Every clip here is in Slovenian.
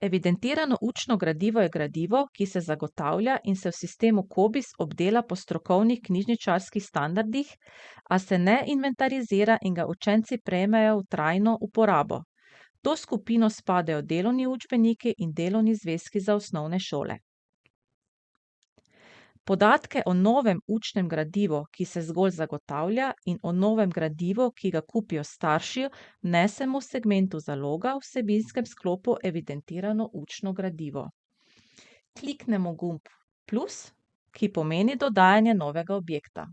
Evidentirano učno gradivo je gradivo, ki se zagotavlja in se v sistemu COBISS obdela po strokovnih knjižničarskih standardih, a se ne inventarizira in ga učenci prejmejo v trajno uporabo. V to skupino spadajo delovni učbeniki in delovni zvezki za osnovne šole. Podatke o novem učnem gradivu, ki se zgolj zagotavlja, in o novem gradivu, ki ga kupijo starši, vnesemo v segmentu zaloga v vsebinskem sklopu Evidentirano učno gradivo. Kliknemo gumb plus, ki pomeni dodajanje novega objekta.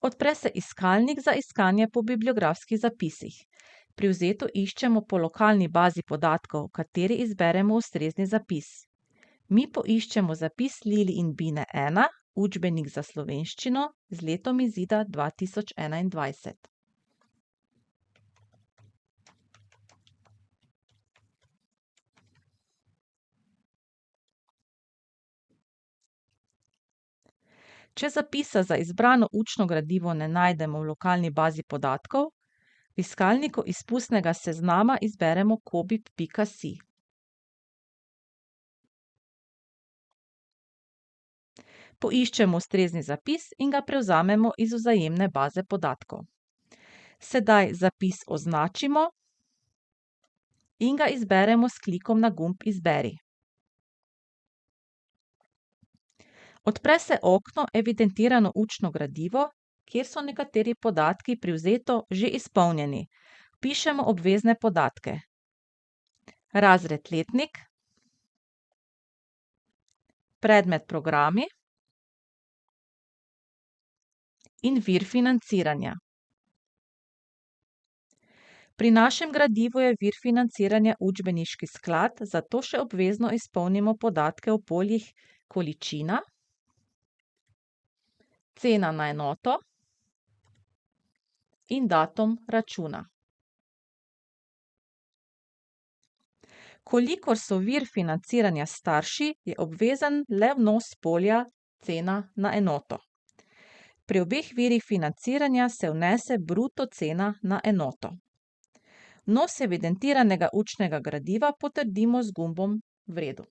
Odpre se iskalnik za iskanje po bibliografskih zapisih. Pri vzetu iščemo po lokalni bazi podatkov, v kateri izberemo ustrezni zapis. Mi poiščemo zapis Lili in Bine 1, učbenik za slovenščino z letom izida 2021. Če zapisa za izbrano učno gradivo ne najdemo v lokalni bazi podatkov, v iskalniku izpustnega seznama izberemo cobip.si. Poiščemo ustrezni zapis in ga prevzamemo iz vzajemne baze podatkov. Sedaj zapis označimo in ga izberemo s klikom na gumb Izberi. Odpre se okno Evidentirano učno gradivo, kjer so nekateri podatki pri vzetu že izpolnjeni. Vpišemo obvezne podatke. Razred letnik, predmet programi in vir financiranja. Pri našem gradivu je vir financiranja učbeniški sklad, zato še obvezno izpolnimo podatke v poljih količina, cena na enoto in datum računa. Kolikor so vir financiranja starši, je obvezen le vnos polja cena na enoto. Pri obeh virih financiranja se vnese bruto cena na enoto. Vnos evidentiranega učnega gradiva potrdimo z gumbom V redu.